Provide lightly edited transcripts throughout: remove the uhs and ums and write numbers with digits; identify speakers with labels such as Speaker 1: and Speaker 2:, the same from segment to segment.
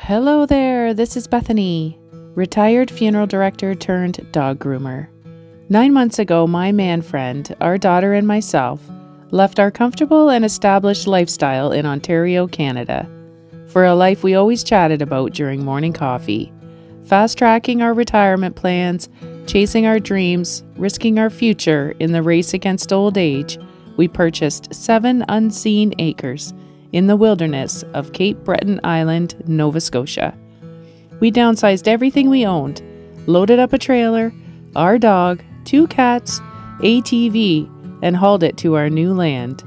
Speaker 1: Hello there, this is Bethany, retired funeral director turned dog groomer. 9 months ago, my man friend, our daughter and myself left our comfortable and established lifestyle in Ontario, Canada, for a life we always chatted about during morning coffee, fast-tracking our retirement plans, chasing our dreams, risking our future in the race against old age. We purchased 7 unseen acres in the wilderness of Cape Breton Island, Nova Scotia. We downsized everything we owned, loaded up a trailer, our dog, 2 cats, ATV, and hauled it to our new land.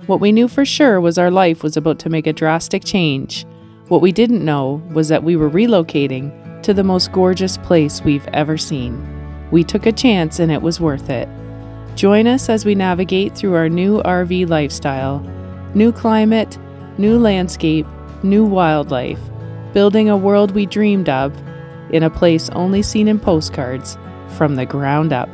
Speaker 1: What we knew for sure was our life was about to make a drastic change. What we didn't know was that we were relocating to the most gorgeous place we've ever seen. We took a chance and it was worth it. Join us as we navigate through our new RV lifestyle. New climate, new landscape, new wildlife, building a world we dreamed of in a place only seen in postcards from the ground up.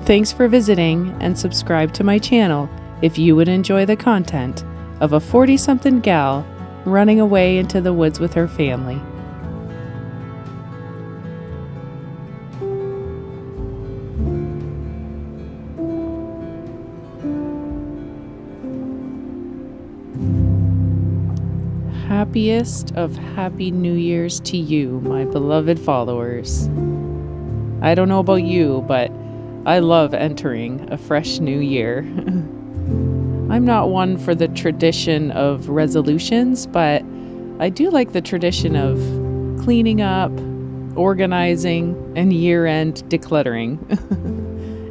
Speaker 1: Thanks for visiting and subscribe to my channel if you would enjoy the content of a 40-something gal running away into the woods with her family. Happiest of Happy New Year's to you, my beloved followers. I don't know about you, but I love entering a fresh new year. I'm not one for the tradition of resolutions, but I do like the tradition of cleaning up, organizing, and year-end decluttering.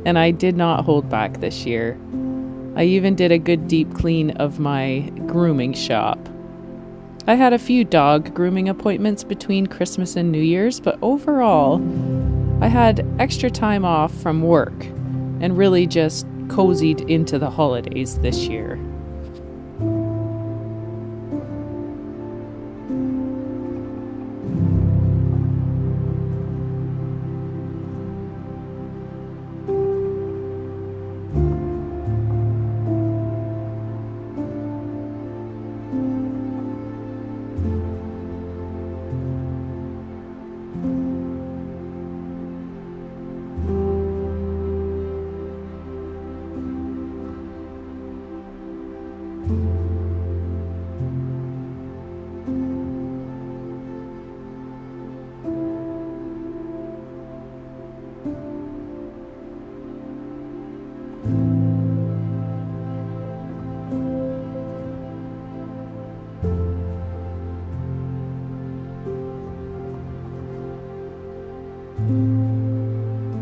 Speaker 1: And I did not hold back this year. I even did a good deep clean of my grooming shop. I had a few dog grooming appointments between Christmas and New Year's, but overall, I had extra time off from work and really just cozied into the holidays this year.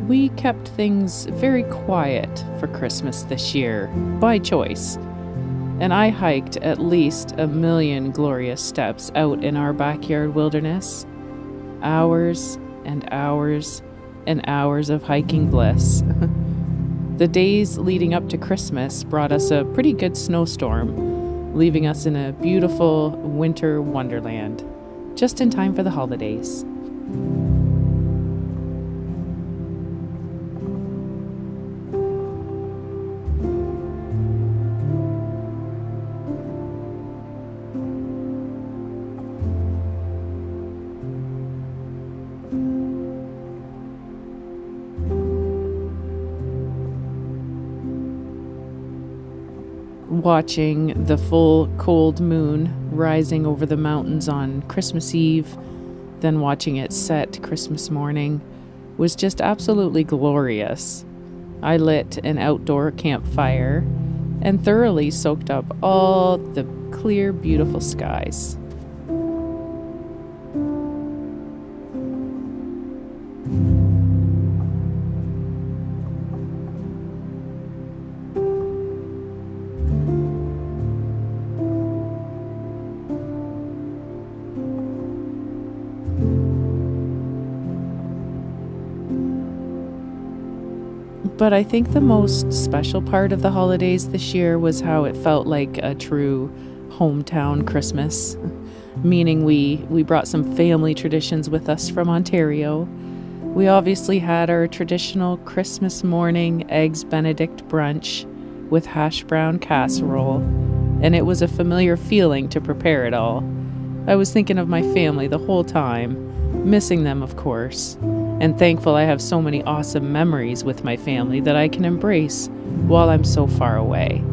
Speaker 1: We kept things very quiet for Christmas this year, by choice, and I hiked at least 1,000,000 glorious steps out in our backyard wilderness. Hours and hours and hours of hiking bliss. The days leading up to Christmas brought us a pretty good snowstorm, leaving us in a beautiful winter wonderland, just in time for the holidays. Watching the full cold moon rising over the mountains on Christmas Eve, then watching it set Christmas morning, was just absolutely glorious. I lit an outdoor campfire and thoroughly soaked up all the clear, beautiful skies. But I think the most special part of the holidays this year was how it felt like a true hometown Christmas, meaning we brought some family traditions with us from Ontario. We obviously had our traditional Christmas morning Eggs Benedict brunch with hash brown casserole, and it was a familiar feeling to prepare it all. I was thinking of my family the whole time, missing them, of course, and thankful I have so many awesome memories with my family that I can embrace while I'm so far away.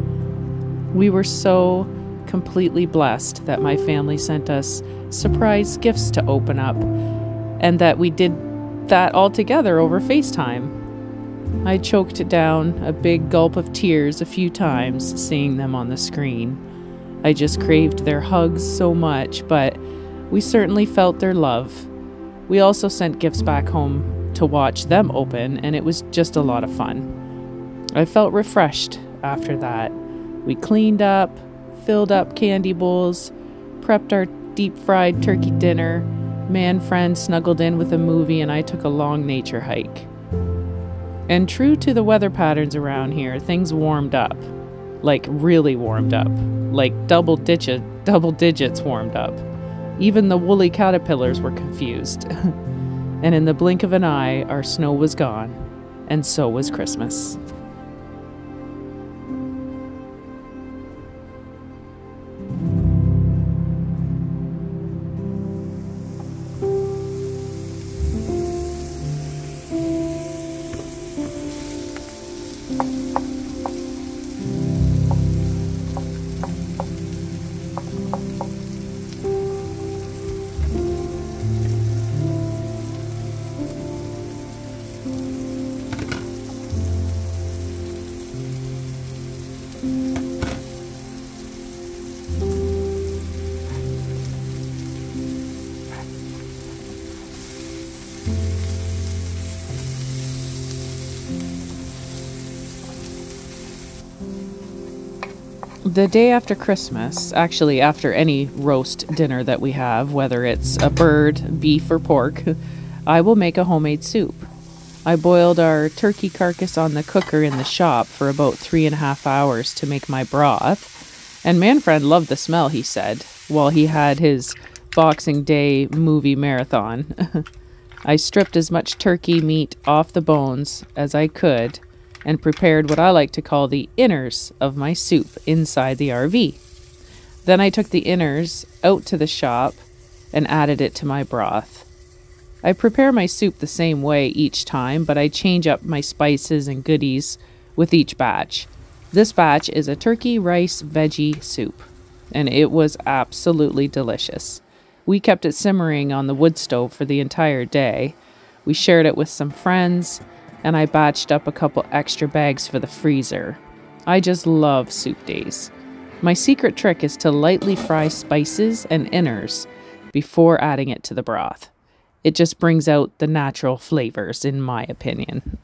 Speaker 1: We were so completely blessed that my family sent us surprise gifts to open up, and that we did that all together over FaceTime. I choked down a big gulp of tears a few times seeing them on the screen. I just craved their hugs so much, but we certainly felt their love. We also sent gifts back home to watch them open, and it was just a lot of fun. I felt refreshed after that. We cleaned up, filled up candy bowls, prepped our deep-fried turkey dinner, man-friend snuggled in with a movie, and I took a long nature hike. And true to the weather patterns around here, things warmed up. Like really warmed up. Like double digits warmed up. Even the woolly caterpillars were confused. And in the blink of an eye, our snow was gone. And so was Christmas. The day after Christmas, actually after any roast dinner that we have, whether it's a bird, beef, or pork, I will make a homemade soup. I boiled our turkey carcass on the cooker in the shop for about 3.5 hours to make my broth, and Manfred loved the smell, he said, while he had his Boxing Day movie marathon. I stripped as much turkey meat off the bones as I could, and prepared what I like to call the inners of my soup inside the RV. Then I took the inners out to the shop and added it to my broth. I prepare my soup the same way each time, but I change up my spices and goodies with each batch. This batch is a turkey rice veggie soup, and it was absolutely delicious. We kept it simmering on the wood stove for the entire day. We shared it with some friends, and I batched up a couple extra bags for the freezer. I just love soup days. My secret trick is to lightly fry spices and inners before adding it to the broth. It just brings out the natural flavors, in my opinion.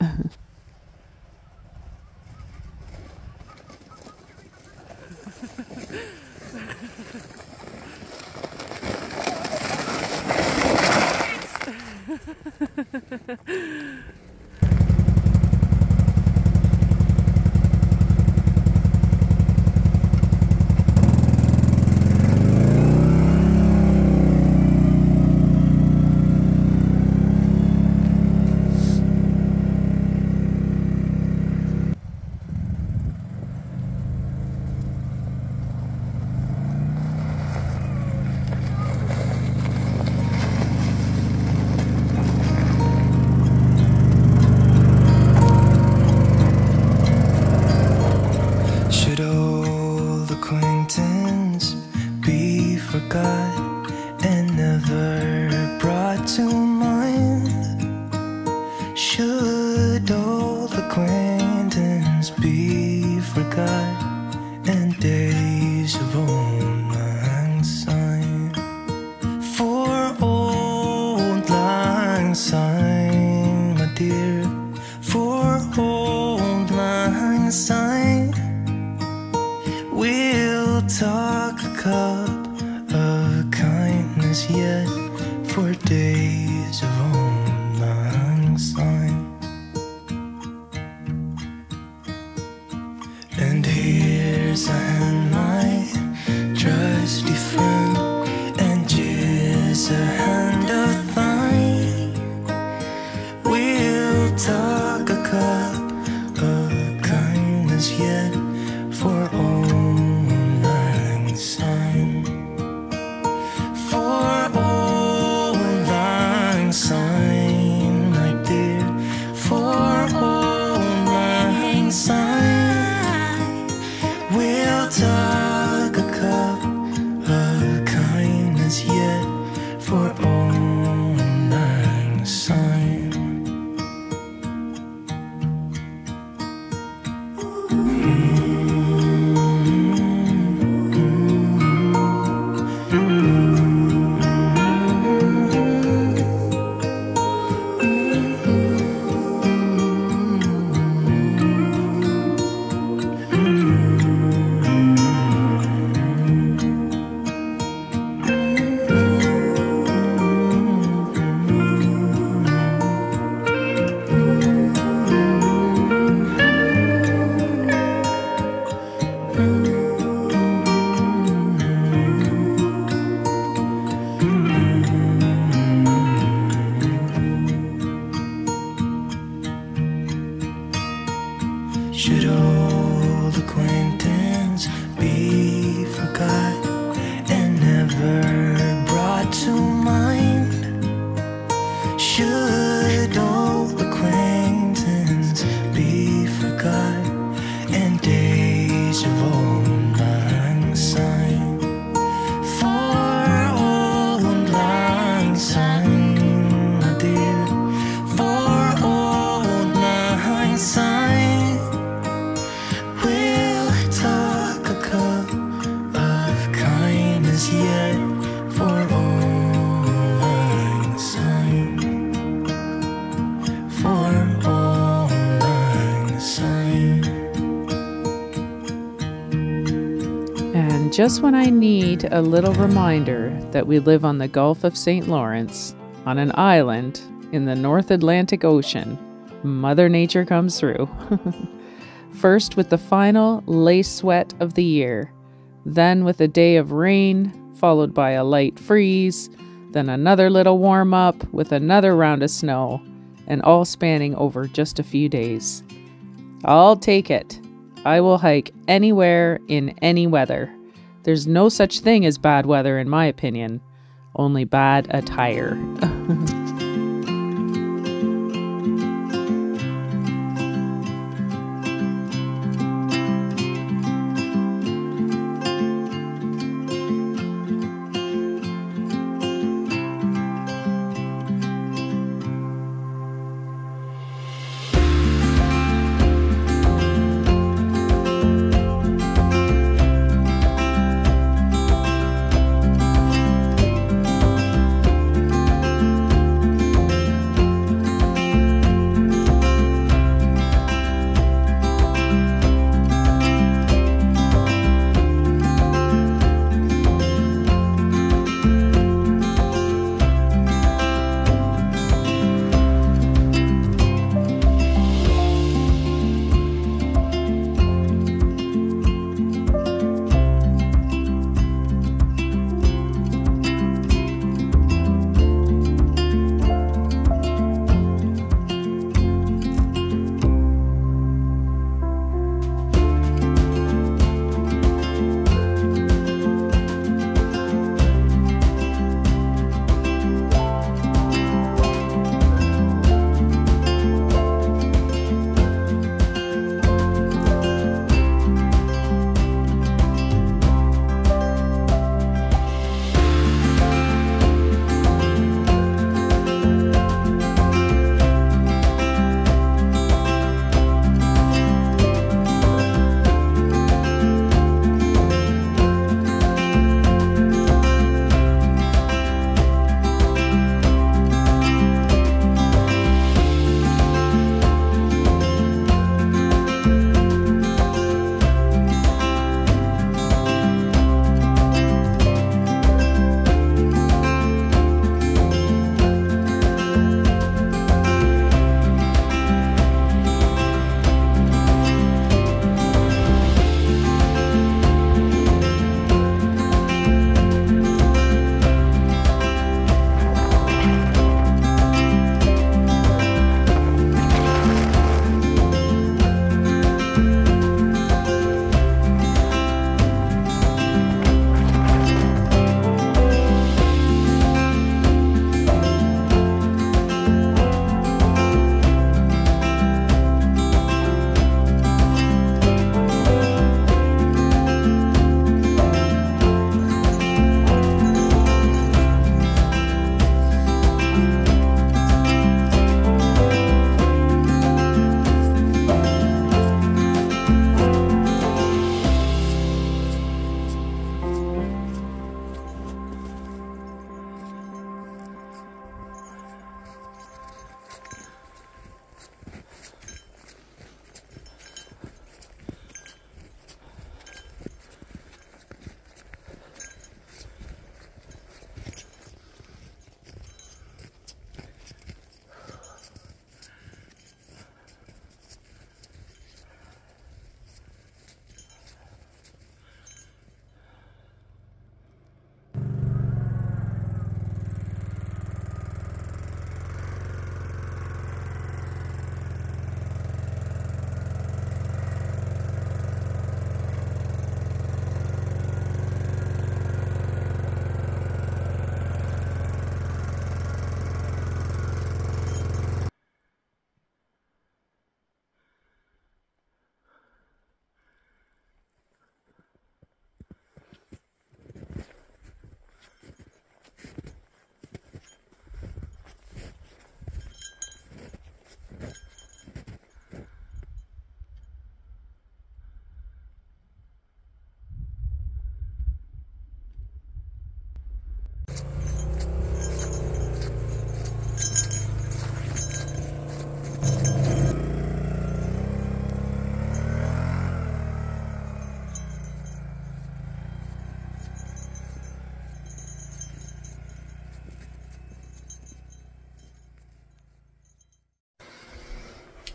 Speaker 2: For
Speaker 1: just when I need a little reminder that we live on the Gulf of St. Lawrence, on an island in the North Atlantic Ocean, Mother Nature comes through. First with the final lace sweat of the year, then with a day of rain, followed by a light freeze, then another little warm-up with another round of snow, and all spanning over just a few days. I'll take it. I will hike anywhere in any weather. There's no such thing as bad weather in my opinion, only bad attire.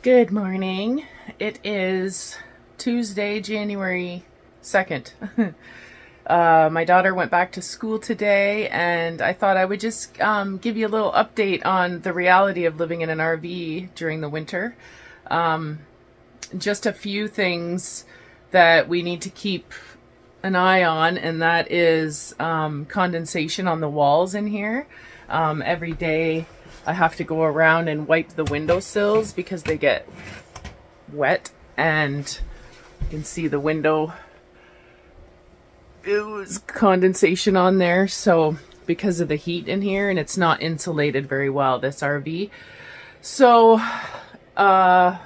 Speaker 1: Good morning. It is Tuesday, January 2nd. My daughter went back to school today, and I thought I would just give you a little update on the reality of living in an RV during the winter. Just a few things that we need to keep an eye on, and that is condensation on the walls in here. Every day I have to go around and wipe the windowsills because they get wet, and you can see the window, it was condensation on there. So because of the heat in here, and it's not insulated very well, this RV. So I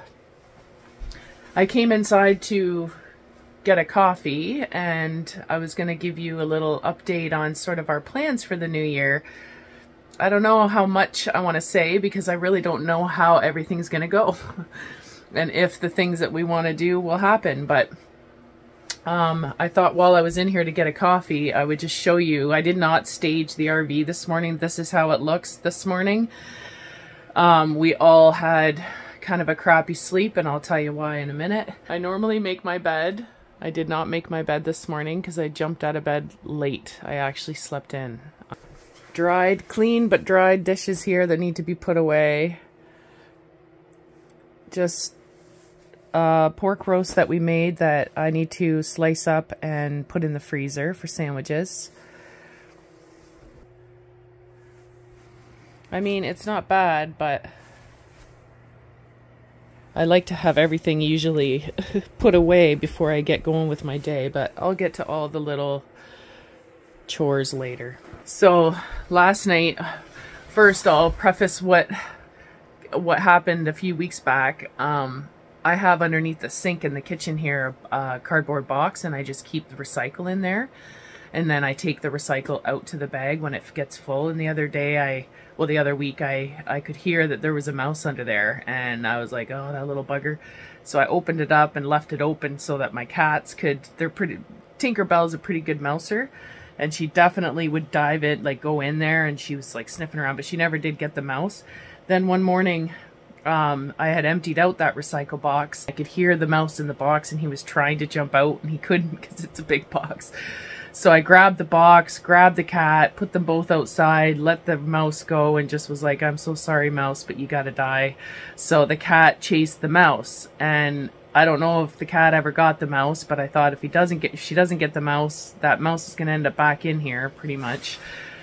Speaker 1: came inside to get a coffee, and I was going to give you a little update on sort of our plans for the new year. I don't know how much I want to say because I really don't know how everything's going to go and if the things that we want to do will happen. But I thought while I was in here to get a coffee, I would just show you. I did not stage the RV this morning. This is how it looks this morning. We all had kind of a crappy sleep, and I'll tell you why in a minute. I normally make my bed. I did not make my bed this morning because I jumped out of bed late. I actually slept in. Dried, clean but dried dishes here that need to be put away. Just pork roast that we made that I need to slice up and put in the freezer for sandwiches. I mean, it's not bad, but I like to have everything usually put away before I get going with my day, but I'll get to all the little chores later. So last night, first I'll preface what happened a few weeks back. I have underneath the sink in the kitchen here a cardboard box, and I just keep the recycle in there, and then I take the recycle out to the bag when it gets full. And the other day, the other week, I could hear that there was a mouse under there, and I was like, oh, that little bugger. So I opened it up and left it open so that my cats could, Tinkerbell's a pretty good mouser, and she definitely would dive in, like go in there, and she was like sniffing around, but she never did get the mouse. Then one morning, I had emptied out that recycle box. I could hear the mouse in the box, and he was trying to jump out, and he couldn't because it's a big box. So I grabbed the box, grabbed the cat, put them both outside, let the mouse go, and just was like, I'm so sorry, mouse, but you gotta die. So the cat chased the mouse, and I don't know if the cat ever got the mouse, but I thought if she doesn't get the mouse, that mouse is gonna end up back in here pretty much.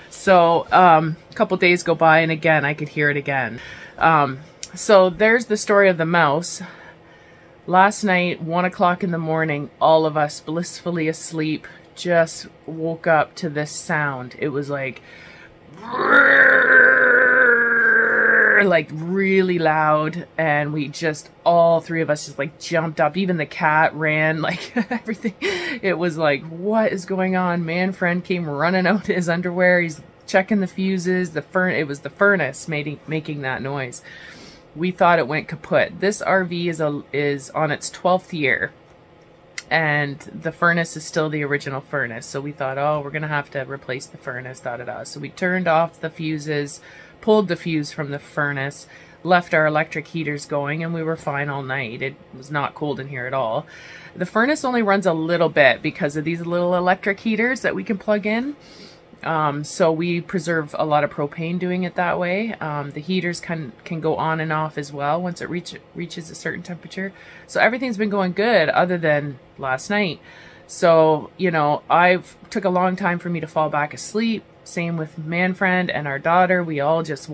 Speaker 1: So a couple days go by, and again I could hear it again. So there's the story of the mouse. Last night, 1 o'clock in the morning, all of us blissfully asleep just woke up to this sound. It was like really loud, and we just, all three of us just like jumped up. Even the cat ran, like everything. It was like, what is going on? Man friend came running out his underwear. He's checking the fuses. It was the furnace making that noise. We thought it went kaput. This RV is on its 12th year, and the furnace is still the original furnace. So we thought, oh, we're gonna have to replace the furnace, da-da-da. So we turned off the fuses, pulled the fuse from the furnace, left our electric heaters going, and we were fine all night. It was not cold in here at all. The furnace only runs a little bit because of these little electric heaters that we can plug in. So we preserve a lot of propane doing it that way. The heaters can go on and off as well once it reaches a certain temperature. So everything's been going good other than last night. So, you know, took a long time for me to fall back asleep. Same with Manfriend and our daughter. We all just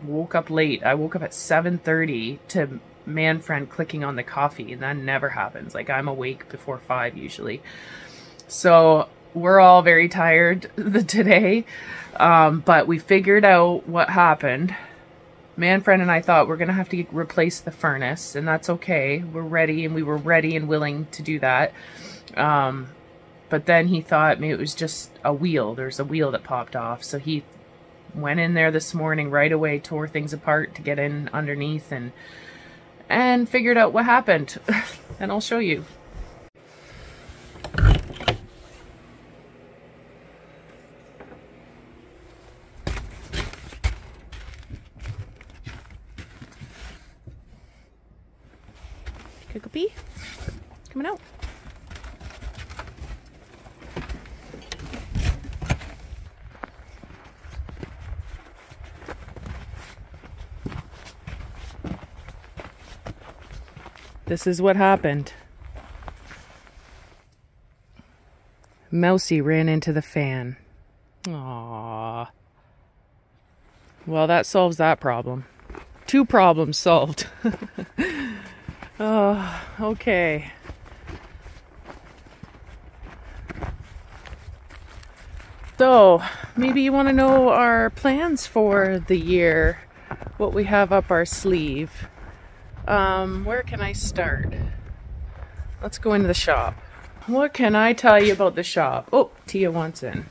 Speaker 1: woke up late. I woke up at 7:30 to Manfriend clicking on the coffee, and that never happens. Like, I'm awake before 5 usually. So we're all very tired today, but we figured out what happened. Manfriend and I thought we're gonna have to replace the furnace, and that's okay. We're ready, and we were ready and willing to do that. But then he thought maybe it was just a wheel. There's a wheel that popped off. So he went in there this morning right away, tore things apart to get in underneath, and figured out what happened. And I'll show you. Kickapee, coming out. This is what happened. Mousy ran into the fan. Aww. Well, that solves that problem. 2 problems solved. Oh, okay. So, maybe you want to know our plans for the year, what we have up our sleeve. Where can I start? Let's go into the shop. What can I tell you about the shop? Oh, Tia wants in.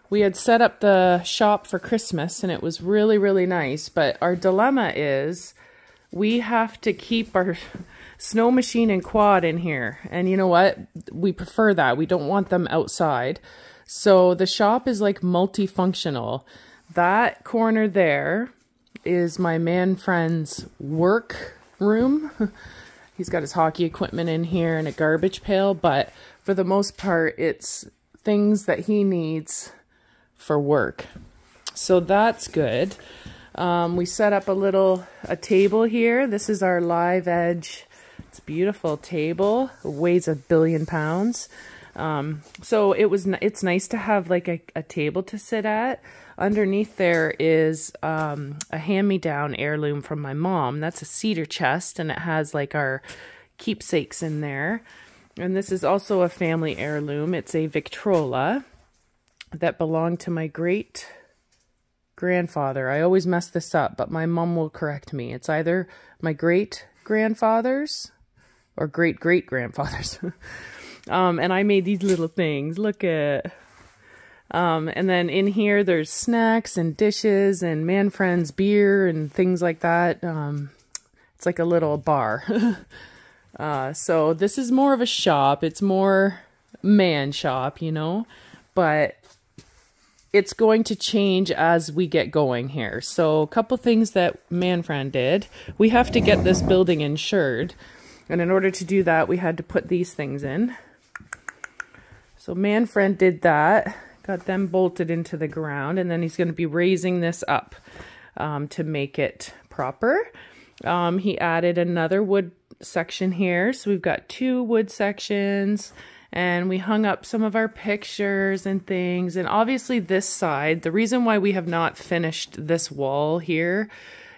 Speaker 1: We had set up the shop for Christmas and it was really, really nice. But our dilemma is we have to keep our snow machine and quad in here. And you know what? We prefer that. We don't want them outside. So the shop is like multifunctional. That corner there is my man friend's work room. He's got his hockey equipment in here and a garbage pail, but for the most part, it's things that he needs for work. So that's good. We set up a table here. This is our Live Edge. It's a beautiful table. It weighs 1 billion pounds. So it's nice to have like a table to sit at. Underneath there is a hand-me-down heirloom from my mom. That's a cedar chest, and it has like our keepsakes in there. And this is also a family heirloom. It's a Victrola that belonged to my great-grandfather. I always mess this up, but my mom will correct me. It's either my great-grandfather's or great-great-grandfather's. And I made these little things. Look at... and then in here there's snacks and dishes and man friend's beer and things like that. It's like a little bar. So this is more of a shop. It's more man shop, you know, but it's going to change as we get going here. So a couple things that man friend did. We have to get this building insured. And in order to do that, we had to put these things in. So man friend did that. Got them bolted into the ground, and then he's going to be raising this up to make it proper. He added another wood section here, so we've got 2 wood sections, and we hung up some of our pictures and things. And obviously this side, the reason why we have not finished this wall here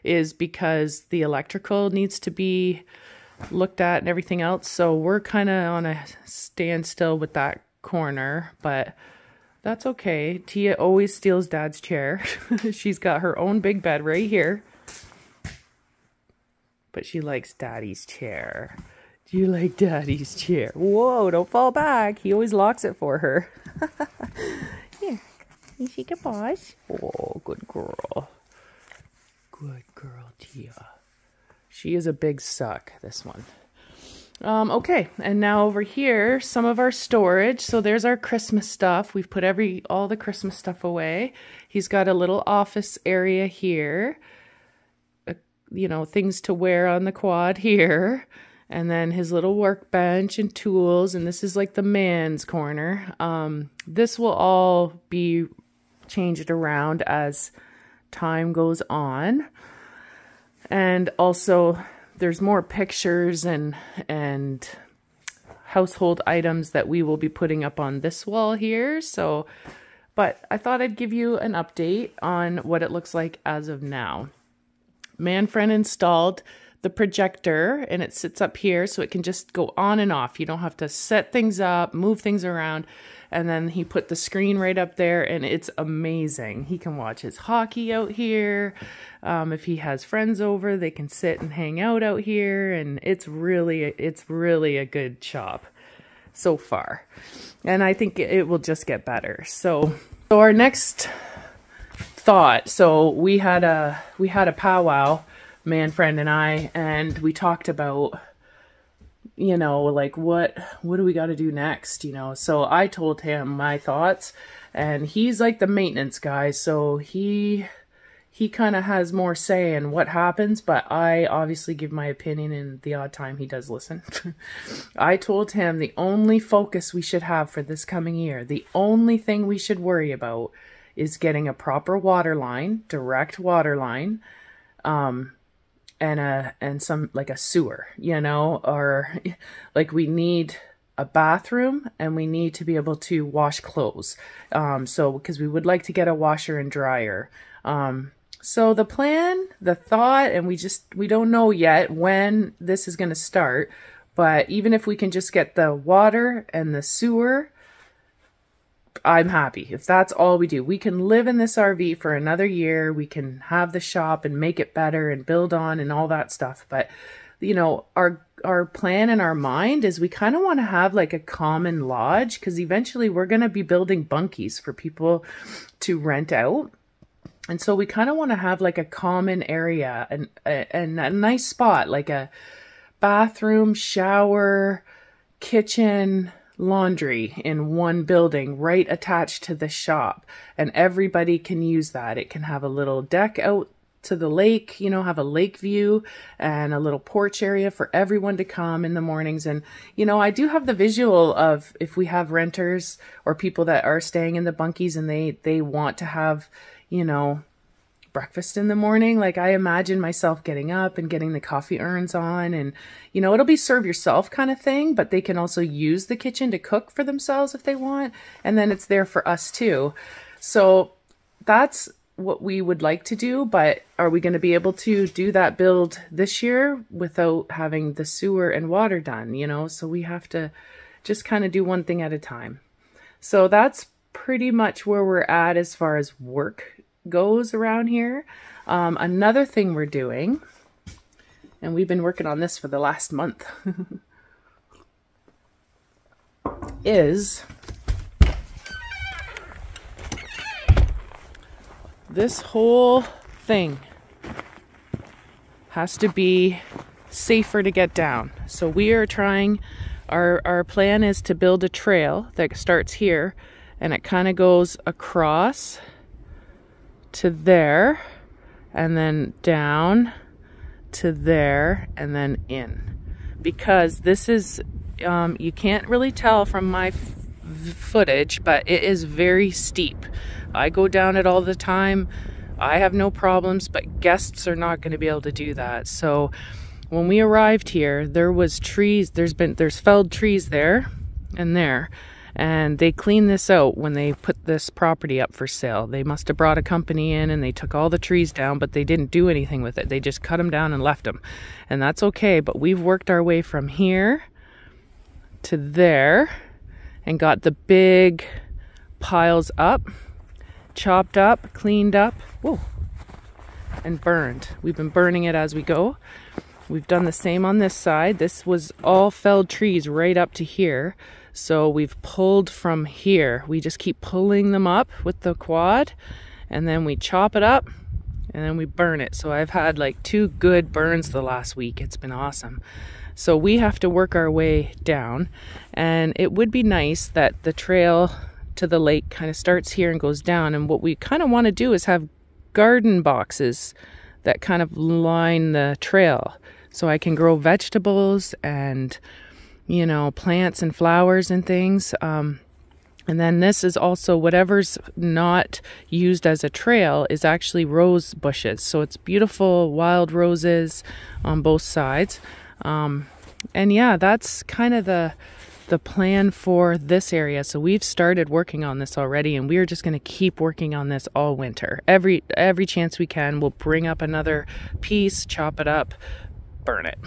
Speaker 1: is because the electrical needs to be looked at and everything else. So we're kind of on a standstill with that corner, but that's okay. Tia always steals Dad's chair. She's got her own big bed right here. But she likes Daddy's chair. Do you like Daddy's chair? Whoa, don't fall back. He always locks it for her. Here, you see good boss? Oh, good girl. Good girl, Tia. She is a big suck, this one. Okay, and now over here, some of our storage. So there's our Christmas stuff. We've put all the Christmas stuff away. He's got a little office area here. You know, things to wear on the quad here. And then his little workbench and tools. And this is like the man's corner. This will all be changed around as time goes on. And also, there's more pictures and household items that we will be putting up on this wall here. So, but I thought I'd give you an update on what it looks like as of now. Manfred installed the projector, and it sits up here so it can just go on and off. You don't have to set things up, move things around. And then he put the screen right up there, and it's amazing. He can watch his hockey out here. If he has friends over, they can sit and hang out here, and it's really a good shop so far. And I think it will just get better. So our next thought. So we had a powwow, Manfred and I, and we talked about, you know, like what do we got to do next, you know? So I told him my thoughts, and he's like the maintenance guy, so he he kind of has more say in what happens, but I obviously give my opinion, and the odd time he does listen. I told him the only focus we should have for this coming year, the only thing we should worry about is getting a proper water line, direct water line, and some like a sewer, you know, or like we need a bathroom and we need to be able to wash clothes. So because we would like to get a washer and dryer. So the plan, the thought, and we don't know yet when this is going to start, but even if we can just get the water and the sewer, I'm happy. If that's all we do, we can live in this RV for another year. We can have the shop and make it better and build on and all that stuff. But, you know, our plan in our mind is we kind of want to have like a common lodge, because eventually we're going to be building bunkies for people to rent out. And so we kind of want to have like a common area and a nice spot, like a bathroom, shower, kitchen, laundry in one building right attached to the shop, and everybody can use that. It can have a little deck out to the lake, you know, have a lake view and a little porch area for everyone to come in the mornings. And, you know, I do have the visual of if we have renters or people that are staying in the bunkies and they want to have, you know, breakfast in the morning. Like I imagine myself getting up and getting the coffee urns on, and, you know, it'll be serve yourself kind of thing, but they can also use the kitchen to cook for themselves if they want. And then it's there for us too. So that's what we would like to do, but are we going to be able to do that build this year without having the sewer and water done, you know? So we have to just kind of do one thing at a time. So that's pretty much where we're at as far as work goes around here. Another thing we're doing, and we've been working on this for the last month, is this whole thing has to be safer to get down. So we are trying, our plan is to build a trail that starts here and it kind of goes across to there and then down to there and then in, because this is you can't really tell from my footage, but it is very steep. I go down it all the time. I have no problems, but guests are not going to be able to do that. So when we arrived here, there was trees, there's felled trees there and there. And they cleaned this out when they put this property up for sale. They must have brought a company in and they took all the trees down, but they didn't do anything with it. They just cut them down and left them. And that's okay, but we've worked our way from here to there and got the big piles up, chopped up, cleaned up, whoa, and burned. We've been burning it as we go. We've done the same on this side. This was all felled trees right up to here. So we've pulled from here. We just keep pulling them up with the quad, and then we chop it up and then we burn it. So I've had like 2 good burns the last week. It's been awesome. So we have to work our way down, and it would be nice that the trail to the lake kind of starts here and goes down. And what we kind of want to do is have garden boxes that kind of line the trail, so I can grow vegetables and, you know, plants and flowers and things. And then this is also whatever's not used as a trail is actually rose bushes. So it's beautiful wild roses on both sides. And yeah, that's kind of the plan for this area. So we've started working on this already, and we're just going to keep working on this all winter. Every chance we can, we'll bring up another piece, chop it up, burn it.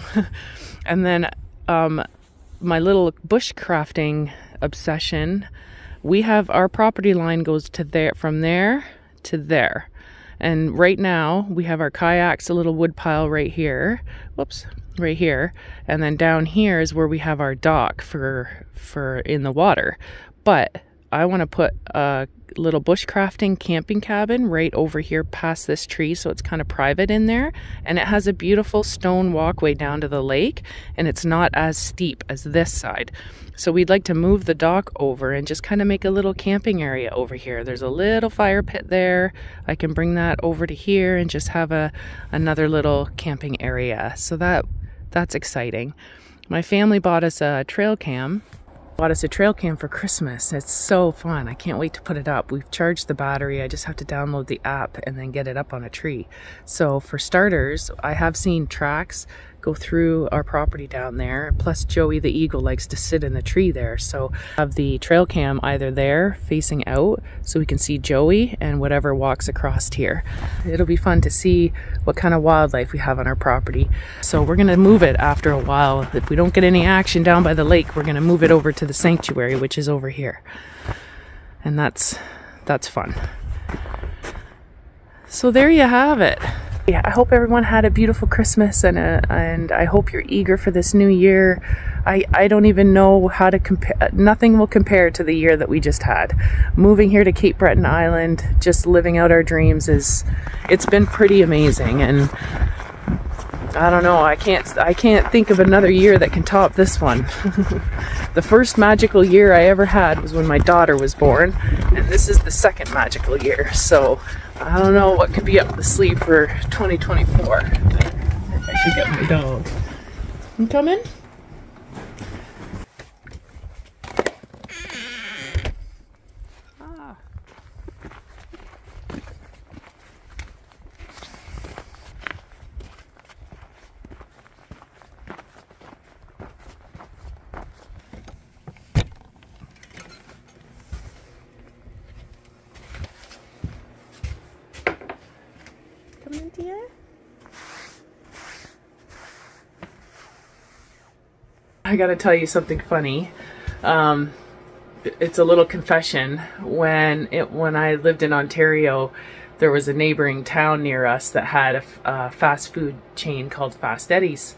Speaker 1: And then my little bushcrafting obsession, we have our property line goes to there, from there to there. And right now we have our kayaks, a little wood pile right here. Whoops, right here. And then down here is where we have our dock for in the water. But I want to put a little bushcrafting camping cabin right over here past this tree, so it's kind of private in there, and it has a beautiful stone walkway down to the lake, and it's not as steep as this side. So we'd like to move the dock over and just kind of make a little camping area over here. There's a little fire pit there. I can bring that over to here and just have another little camping area. So that's exciting. My family bought us a trail cam. For Christmas. It's so fun. I can't wait to put it up. We've charged the battery. I just have to download the app and then get it up on a tree. So for starters, I have seen tracks go through our property down there. Plus Joey the eagle likes to sit in the tree there. So I have the trail cam either there facing out so we can see Joey and whatever walks across here. It'll be fun to see what kind of wildlife we have on our property. So we're gonna move it after a while. If we don't get any action down by the lake, we're gonna move it over to the sanctuary, which is over here. And that's fun. So there you have it. Yeah, I hope everyone had a beautiful Christmas, and I hope you're eager for this new year. I don't even know how to compare. Nothing will compare to the year that we just had. Moving here to Cape Breton Island, just living out our dreams, it's been pretty amazing. And I don't know, I can't think of another year that can top this one. The first magical year I ever had was when my daughter was born, and this is the second magical year. So I don't know what could be up the sleeve for 2024. I should get my dog. You coming? Ah. Dear? I gotta tell you something funny. It's a little confession. When I lived in Ontario, there was a neighboring town near us that had a fast food chain called Fast Eddie's.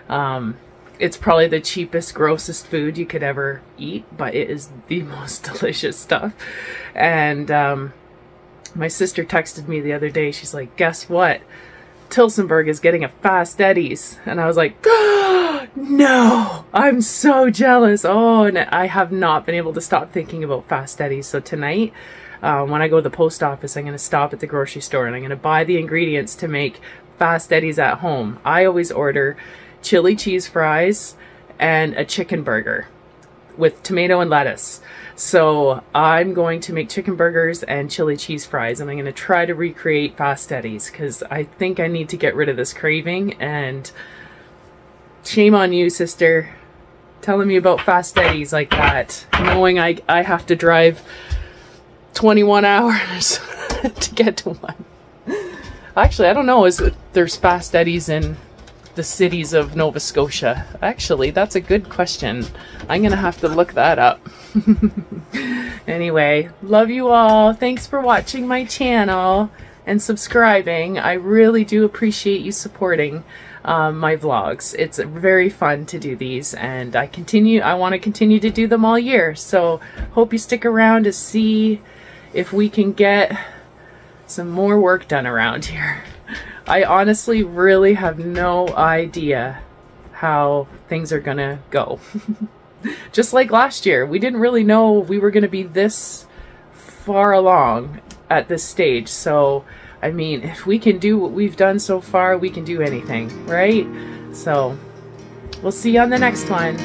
Speaker 1: It's probably the cheapest, grossest food you could ever eat, but it is the most delicious stuff. And my sister texted me the other day. She's like, guess what? Tillsonburg is getting a Fast Eddie's. And I was like, oh, no, I'm so jealous. Oh, and I have not been able to stop thinking about Fast Eddie's. So tonight, when I go to the post office, I'm going to stop at the grocery store and I'm going to buy the ingredients to make Fast Eddie's at home. I always order chili cheese fries and a chicken burger with tomato and lettuce. So I'm going to make chicken burgers and chili cheese fries, and I'm going to try to recreate Fast Eddie's because I think I need to get rid of this craving. And shame on you, sister, telling me about Fast Eddie's like that, knowing I have to drive 21 hours to get to one. Actually, I don't know, there's Fast Eddie's in the cities of Nova Scotia? Actually, that's a good question. I'm gonna have to look that up. Anyway, love you all. Thanks for watching my channel and subscribing. I really do appreciate you supporting my vlogs. It's very fun to do these, and I want to continue to do them all year. So hope you stick around to see if we can get some more work done around here. I honestly really have no idea how things are gonna go. Just like last year, we didn't really know we were gonna be this far along at this stage. So, I mean, if we can do what we've done so far, we can do anything, right? So, we'll see you on the next one.